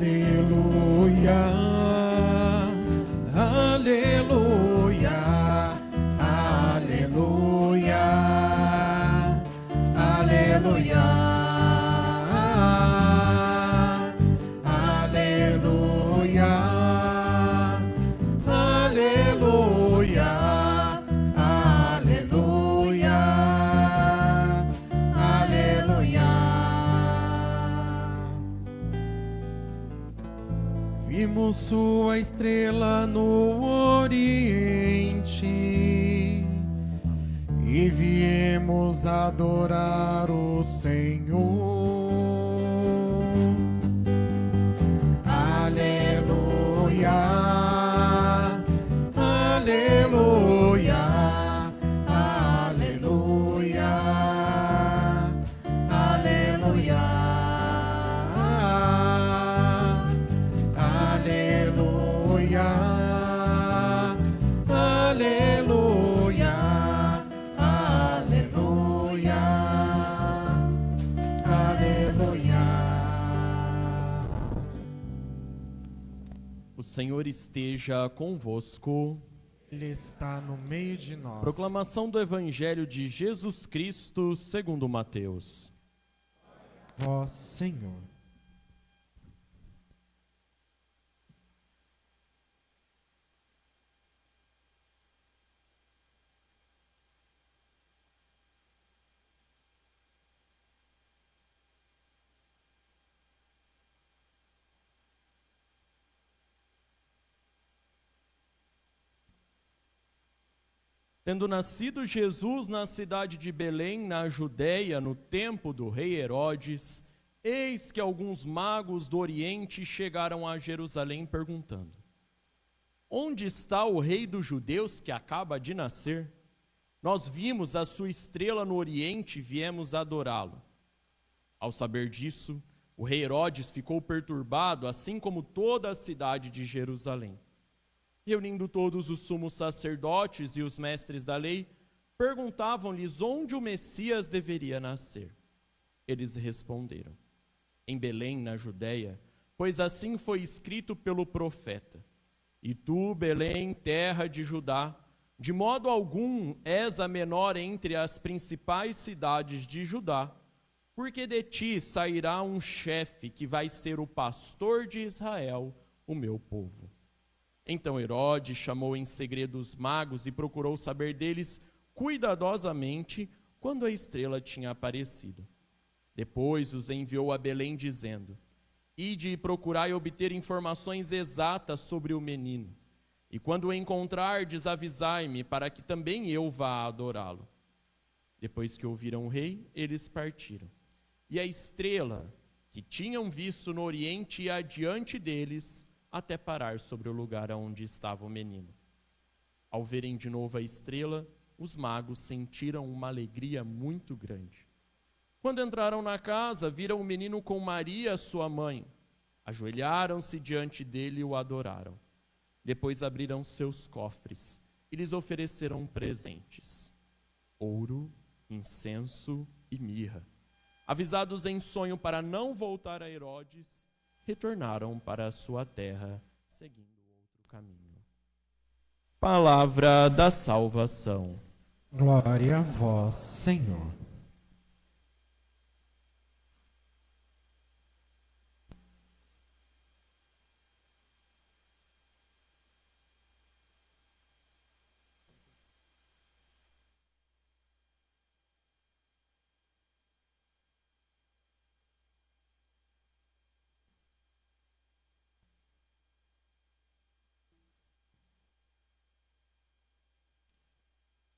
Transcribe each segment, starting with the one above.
Aleluia, aleluia, aleluia, aleluia, aleluia, aleluia, aleluia, aleluia. Vimos sua estrela no oriente e viemos adorar o Senhor. Aleluia, aleluia, aleluia, aleluia, aleluia, aleluia, aleluia, aleluia. O Senhor esteja convosco. Ele está no meio de nós. Proclamação do Evangelho de Jesus Cristo segundo Mateus. Vós, Senhor. Tendo nascido Jesus na cidade de Belém, na Judéia, no tempo do rei Herodes, eis que alguns magos do Oriente chegaram a Jerusalém perguntando: onde está o rei dos judeus que acaba de nascer? Nós vimos a sua estrela no Oriente e viemos adorá-lo. Ao saber disso, o rei Herodes ficou perturbado, assim como toda a cidade de Jerusalém. Reunindo todos os sumos sacerdotes e os mestres da lei, perguntavam-lhes onde o Messias deveria nascer. Eles responderam: em Belém, na Judéia, pois assim foi escrito pelo profeta: e tu, Belém, terra de Judá, de modo algum és a menor entre as principais cidades de Judá, porque de ti sairá um chefe que vai ser o pastor de Israel, o meu povo. Então Herodes chamou em segredo os magos e procurou saber deles cuidadosamente quando a estrela tinha aparecido. Depois os enviou a Belém dizendo: ide e procurai obter informações exatas sobre o menino, e quando o encontrardes avisai-me, para que também eu vá adorá-lo. Depois que ouviram o rei, eles partiram. E a estrela que tinham visto no Oriente ia adiante deles, até parar sobre o lugar onde estava o menino. Ao verem de novo a estrela, os magos sentiram uma alegria muito grande. Quando entraram na casa, viram o menino com Maria, sua mãe. Ajoelharam-se diante dele e o adoraram. Depois abriram seus cofres e lhes ofereceram presentes: ouro, incenso e mirra. Avisados em sonho para não voltar a Herodes, retornaram para a sua terra, seguindo outro caminho. Palavra da salvação. Glória a vós, Senhor.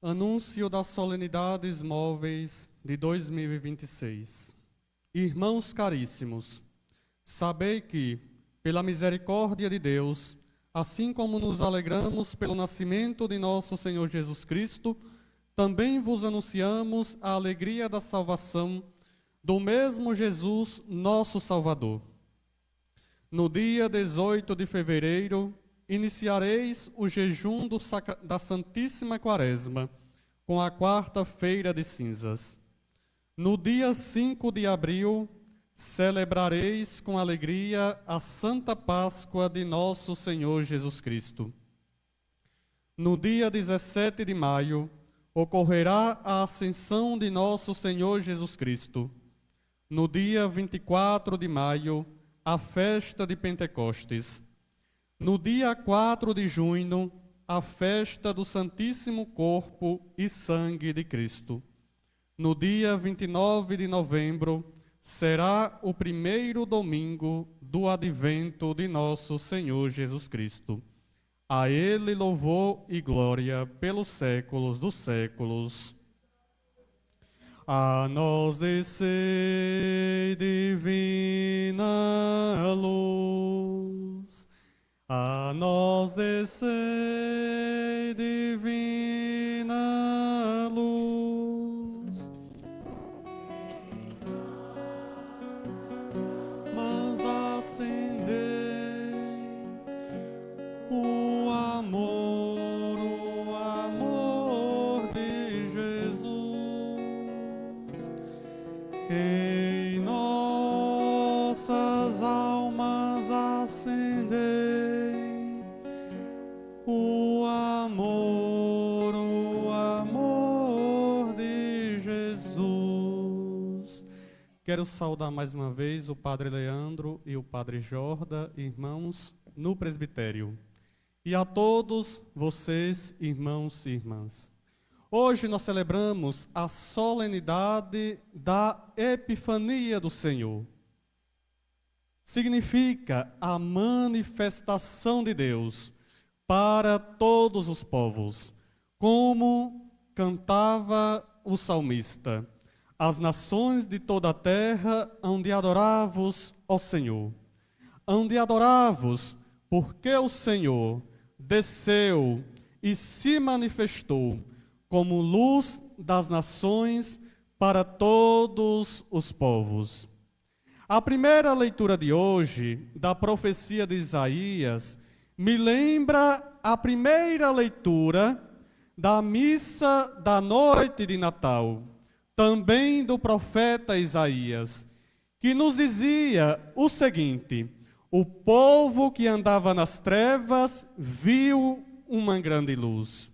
Anúncio das solenidades móveis de 2026. Irmãos caríssimos, sabei que, pela misericórdia de Deus, assim como nos alegramos pelo nascimento de nosso Senhor Jesus Cristo, também vos anunciamos a alegria da salvação do mesmo Jesus, nosso Salvador. No dia 18 de fevereiro, iniciareis o jejum da Santíssima Quaresma, com a quarta-feira de cinzas. No dia 5 de abril, celebrareis com alegria a Santa Páscoa de nosso Senhor Jesus Cristo. No dia 17 de maio, ocorrerá a ascensão de nosso Senhor Jesus Cristo. No dia 24 de maio, a festa de Pentecostes. No dia 4 de junho, a festa do Santíssimo Corpo e Sangue de Cristo. No dia 29 de novembro, será o primeiro domingo do advento de nosso Senhor Jesus Cristo. A Ele louvor e glória pelos séculos dos séculos. A nós descei divina luz. A nós descei divina luz. Mas acendei o amor de Jesus em nossas almas. Acendei o amor de Jesus. Quero saudar mais uma vez o Padre Leandro e o Padre Jorda, irmãos no presbitério. E a todos vocês, irmãos e irmãs. Hoje nós celebramos a solenidade da Epifania do Senhor. Significa a manifestação de Deus para todos os povos, como cantava o salmista: as nações de toda a terra hão de adorar-vos, ó Senhor. Hão de adorar-vos, porque o Senhor desceu e se manifestou como luz das nações para todos os povos. A primeira leitura de hoje, da profecia de Isaías, me lembra a primeira leitura da missa da noite de Natal, também do profeta Isaías, que nos dizia o seguinte: o povo que andava nas trevas viu uma grande luz.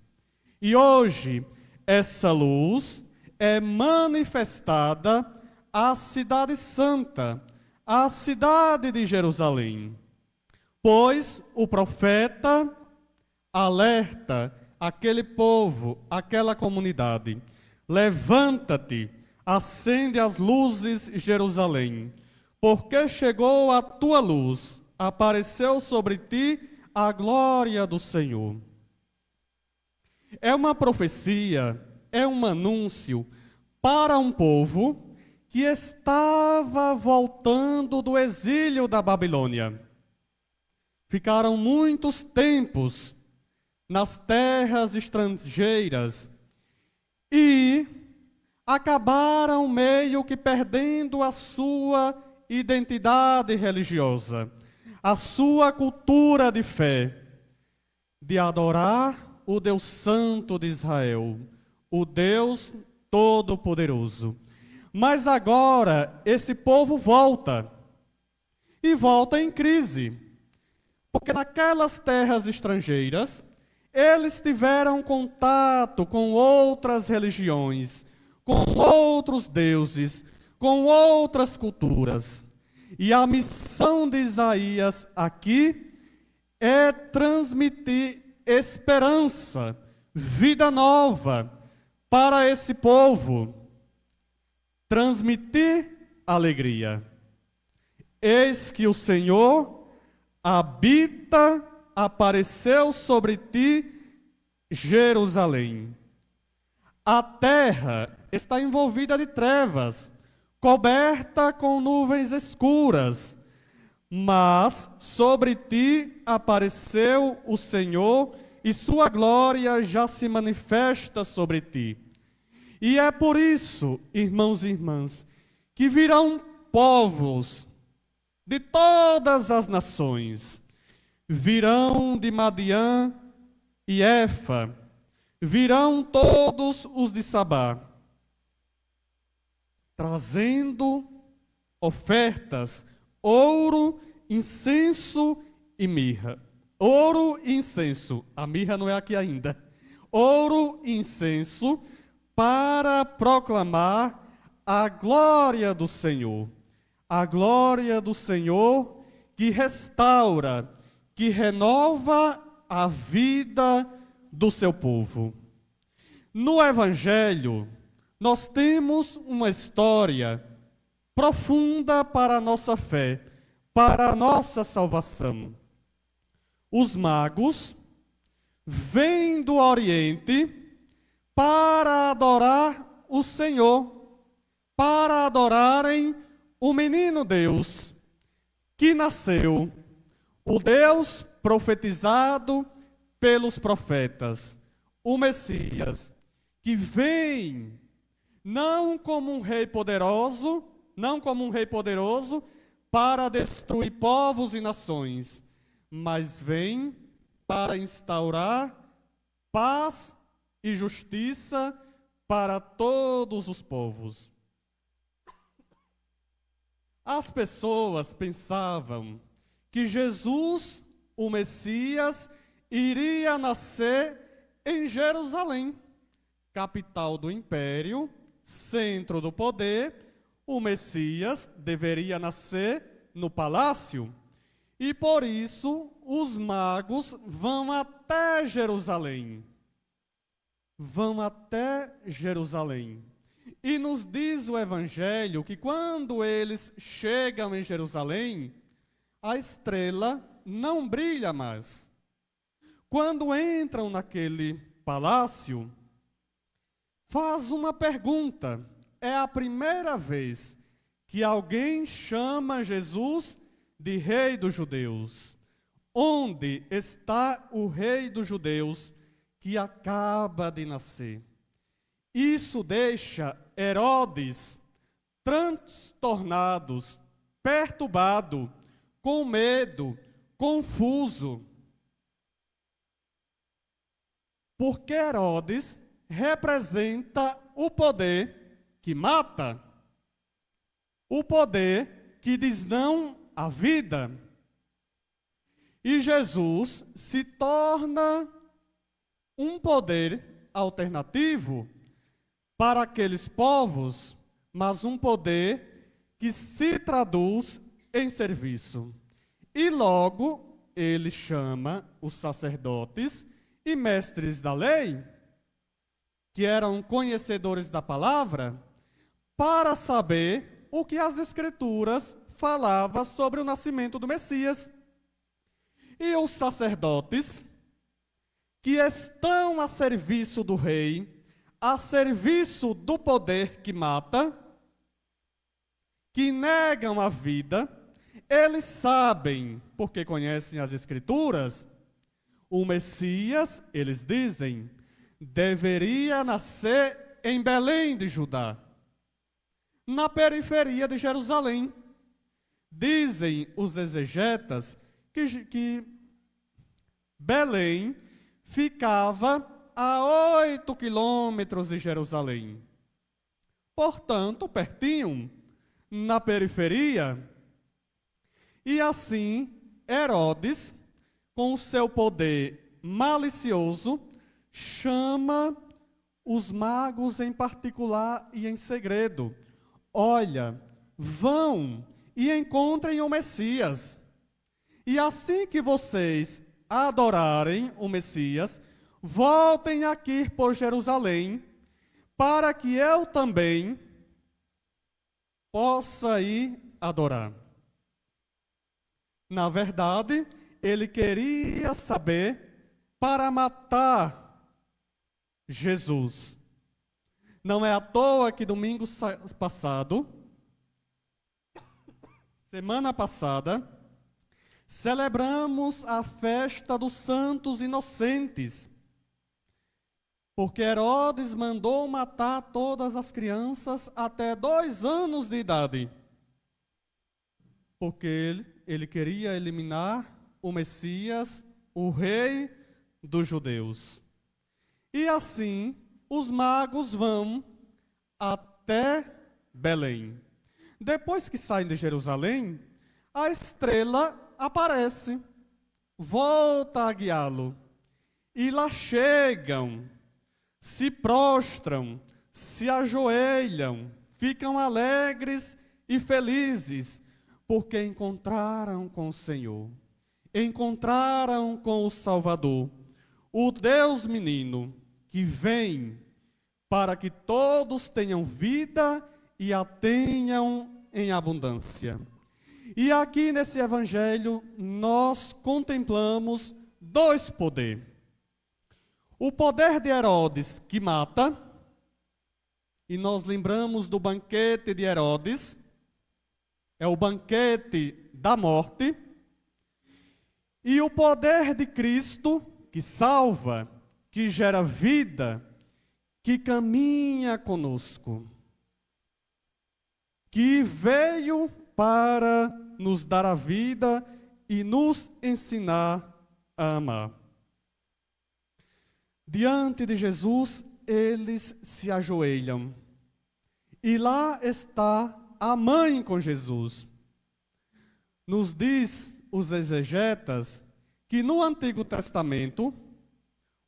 E hoje, essa luz é manifestada à cidade santa, à cidade de Jerusalém. Pois o profeta alerta aquele povo, aquela comunidade: levanta-te, acende as luzes, Jerusalém, porque chegou a tua luz, apareceu sobre ti a glória do Senhor. É uma profecia, é um anúncio para um povo que estava voltando do exílio da Babilônia. Ficaram muitos tempos nas terras estrangeiras e acabaram meio que perdendo a sua identidade religiosa, a sua cultura de fé, de adorar o Deus Santo de Israel, o Deus Todo-Poderoso. Mas agora esse povo volta, e volta em crise, porque naquelas terras estrangeiras eles tiveram contato com outras religiões, com outros deuses, com outras culturas. E a missão de Isaías aqui é transmitir esperança, vida nova para esse povo, transmitir alegria. Eis que o Senhor habita, apareceu sobre ti, Jerusalém. A terra está envolvida de trevas, coberta com nuvens escuras, mas sobre ti apareceu o Senhor e sua glória já se manifesta sobre ti. E é por isso, irmãos e irmãs, que virão povos de todas as nações, virão de Madiã e Éfa, virão todos os de Sabá, trazendo ofertas, ouro, incenso e mirra. Ouro e incenso, a mirra não é aqui ainda. Ouro e incenso para proclamar a glória do Senhor. A glória do Senhor que restaura, que renova a vida do seu povo. No Evangelho, nós temos uma história profunda para a nossa fé, para a nossa salvação. Os magos vêm do Oriente para adorar o Senhor, para adorarem o menino Deus, que nasceu, o Deus profetizado pelos profetas, o Messias, que vem não como um rei poderoso, para destruir povos e nações, mas vem para instaurar paz e justiça para todos os povos. As pessoas pensavam que Jesus, o Messias, iria nascer em Jerusalém, capital do império, centro do poder. O Messias deveria nascer no palácio. E por isso os magos vão até Jerusalém. Vão até Jerusalém. E nos diz o Evangelho que quando eles chegam em Jerusalém, a estrela não brilha mais. Quando entram naquele palácio, faz uma pergunta. É a primeira vez que alguém chama Jesus de Rei dos Judeus. Onde está o Rei dos Judeus que acaba de nascer? Isso deixa Herodes transtornado, perturbado, com medo, confuso. Porque Herodes representa o poder que mata, o poder que diz não à vida. E Jesus se torna um poder alternativo para aqueles povos, mas um poder que se traduz em serviço. E logo ele chama os sacerdotes e mestres da lei, que eram conhecedores da palavra, para saber o que as Escrituras falavam sobre o nascimento do Messias. E os sacerdotes, que estão a serviço do rei, a serviço do poder que mata, que negam a vida, eles sabem, porque conhecem as Escrituras, o Messias, eles dizem, deveria nascer em Belém de Judá, na periferia de Jerusalém. Dizem os exegetas que Belém ficava a 8 quilômetros de Jerusalém. Portanto, pertinho, na periferia. E assim, Herodes, com o seu poder malicioso, chama os magos em particular e em segredo. Olha, vão e encontrem o Messias. E assim que vocês adorarem o Messias, voltem aqui por Jerusalém, para que eu também possa ir adorar. Na verdade, ele queria saber para matar Jesus. Não é à toa que domingo passado, semana passada, celebramos a festa dos santos inocentes, porque Herodes mandou matar todas as crianças até 2 anos de idade, porque ele queria eliminar o Messias, o rei dos judeus. E assim, os magos vão até Belém. Depois que saem de Jerusalém, a estrela aparece, volta a guiá-lo. E lá chegam, se prostram, se ajoelham, ficam alegres e felizes, porque encontraram com o Senhor, encontraram com o Salvador, o Deus menino, que vem para que todos tenham vida e a tenham em abundância. E aqui nesse evangelho nós contemplamos dois poderes. O poder de Herodes, que mata, e nós lembramos do banquete de Herodes, é o banquete da morte, e o poder de Cristo, que salva, que gera vida, que caminha conosco, que veio para nos dar a vida e nos ensinar a amar. Diante de Jesus, eles se ajoelham. E lá está a mãe com Jesus. Nos diz os exegetas que no Antigo Testamento,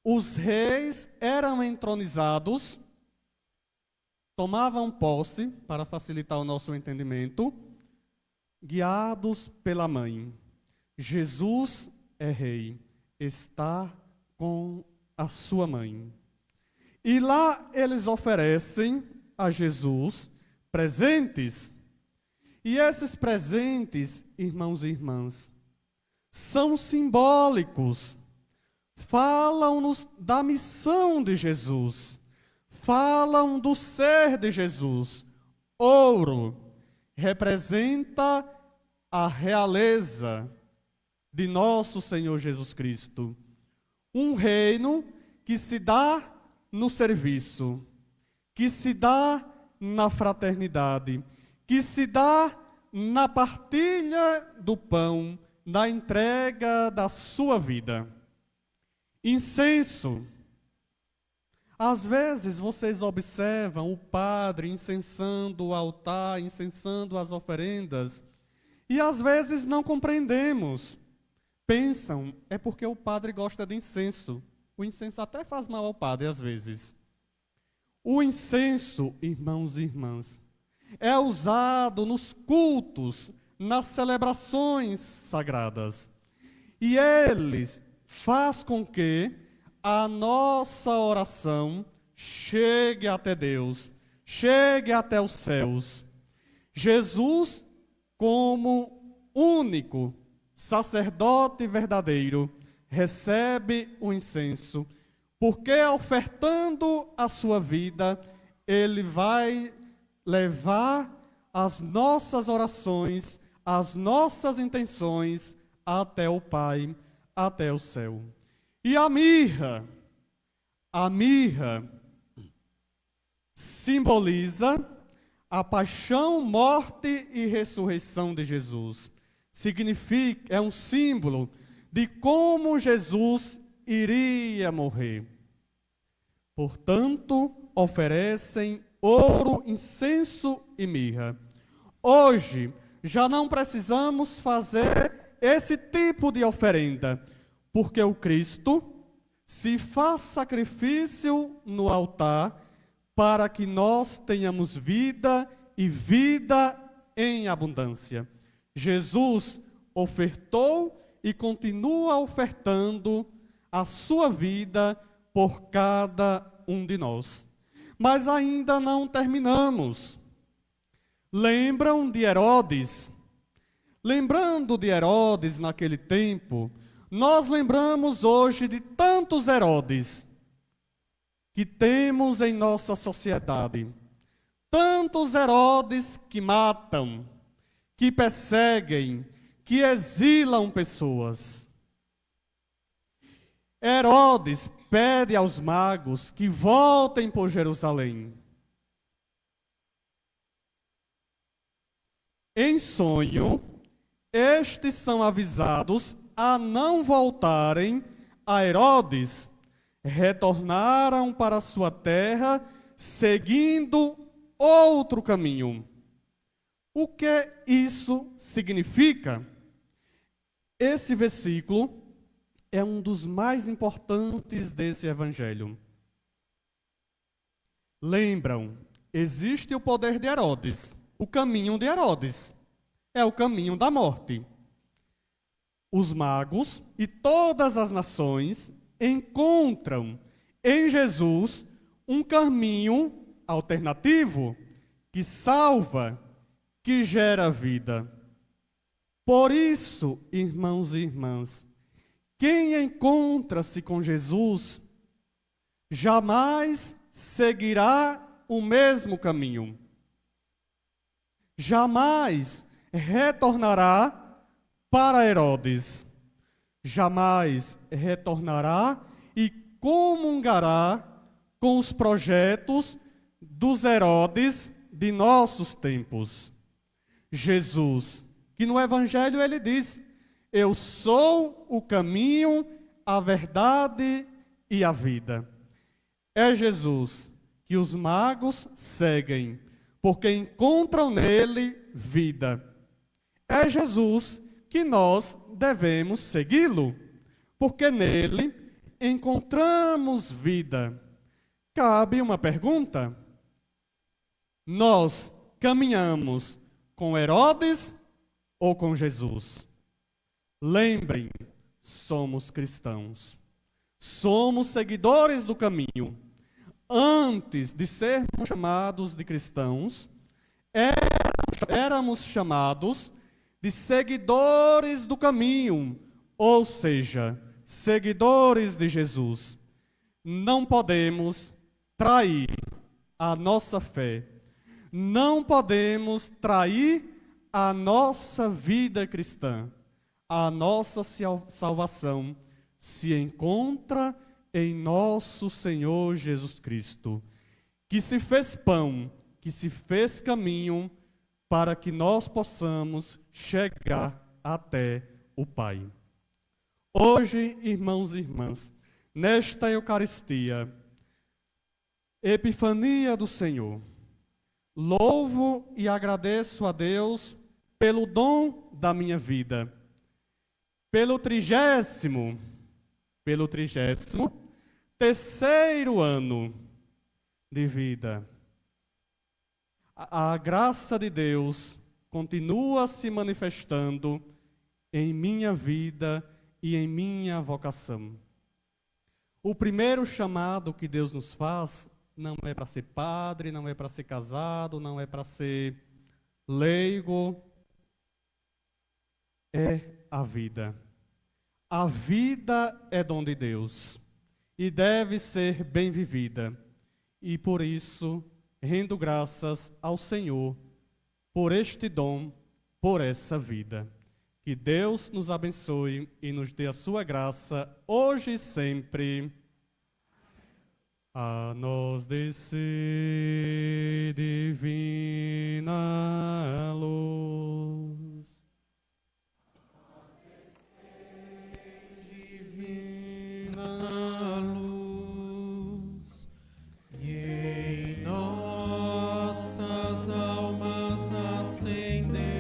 os reis eram entronizados, tomavam posse, para facilitar o nosso entendimento, guiados pela mãe. Jesus é rei, está com a sua mãe. E lá eles oferecem a Jesus presentes. E esses presentes, irmãos e irmãs, são simbólicos. Falam-nos da missão de Jesus. Falam do ser de Jesus. Ouro representa a realeza de nosso Senhor Jesus Cristo. Um reino que se dá no serviço, que se dá na fraternidade, que se dá na partilha do pão, na entrega da sua vida. Incenso. Às vezes vocês observam o padre incensando o altar, incensando as oferendas, e às vezes não compreendemos. Pensam, é porque o padre gosta de incenso. O incenso até faz mal ao padre às vezes. O incenso, irmãos e irmãs, é usado nos cultos, nas celebrações sagradas. E eles faz com que a nossa oração chegue até Deus, chegue até os céus. Jesus, como único sacerdote verdadeiro, recebe o incenso, porque ofertando a sua vida, ele vai levar as nossas orações, as nossas intenções até o Pai, até o céu. E a mirra simboliza a paixão, morte e ressurreição de Jesus. Significa, é um símbolo de como Jesus iria morrer. Portanto, oferecem ouro, incenso e mirra. Hoje, já não precisamos fazer esse tipo de oferenda, porque o Cristo se faz sacrifício no altar para que nós tenhamos vida e vida em abundância. Jesus ofertou e continua ofertando a sua vida por cada um de nós. Mas ainda não terminamos. Lembram de Herodes? Lembrando de Herodes naquele tempo, nós lembramos hoje de tantos Herodes que temos em nossa sociedade. Tantos Herodes que matam, que perseguem, que exilam pessoas. Herodes pede aos magos que voltem por Jerusalém. Em sonho, estes são avisados a não voltarem a Herodes. Retornaram para sua terra, seguindo outro caminho. O que isso significa? Esse versículo é um dos mais importantes desse evangelho. Lembram, existe o poder de Herodes, o caminho de Herodes. É o caminho da morte. Os magos e todas as nações encontram em Jesus um caminho alternativo que salva, que gera vida. Por isso, irmãos e irmãs, quem encontra-se com Jesus jamais seguirá o mesmo caminho. Jamais retornará para Herodes. Jamais retornará e comungará com os projetos dos Herodes de nossos tempos. Jesus, que no Evangelho ele diz: eu sou o caminho, a verdade e a vida. É Jesus que os magos seguem, porque encontram nele vida. É Jesus que nós devemos segui-lo, porque nele encontramos vida. Cabe uma pergunta: nós caminhamos com Herodes ou com Jesus? Lembrem, somos cristãos. Somos seguidores do caminho. Antes de sermos chamados de cristãos, éramos chamados de seguidores do caminho, ou seja, seguidores de Jesus. Não podemos trair a nossa fé. Não podemos trair a nossa vida cristã. A nossa salvação se encontra em nosso Senhor Jesus Cristo, que se fez pão, que se fez caminho, para que nós possamos chegar até o Pai. Hoje, irmãos e irmãs, nesta Eucaristia, Epifania do Senhor, louvo e agradeço a Deus pelo dom da minha vida, pelo 33º ano de vida. A graça de Deus continua se manifestando em minha vida e em minha vocação. O primeiro chamado que Deus nos faz não é para ser padre, não é para ser casado, não é para ser leigo. É a vida. A vida é dom de Deus e deve ser bem vivida. E por isso, rendo graças ao Senhor por este dom, por essa vida. Que Deus nos abençoe e nos dê a sua graça, hoje e sempre. A nós descer divina luz. Divina luz, e em nossas almas acendei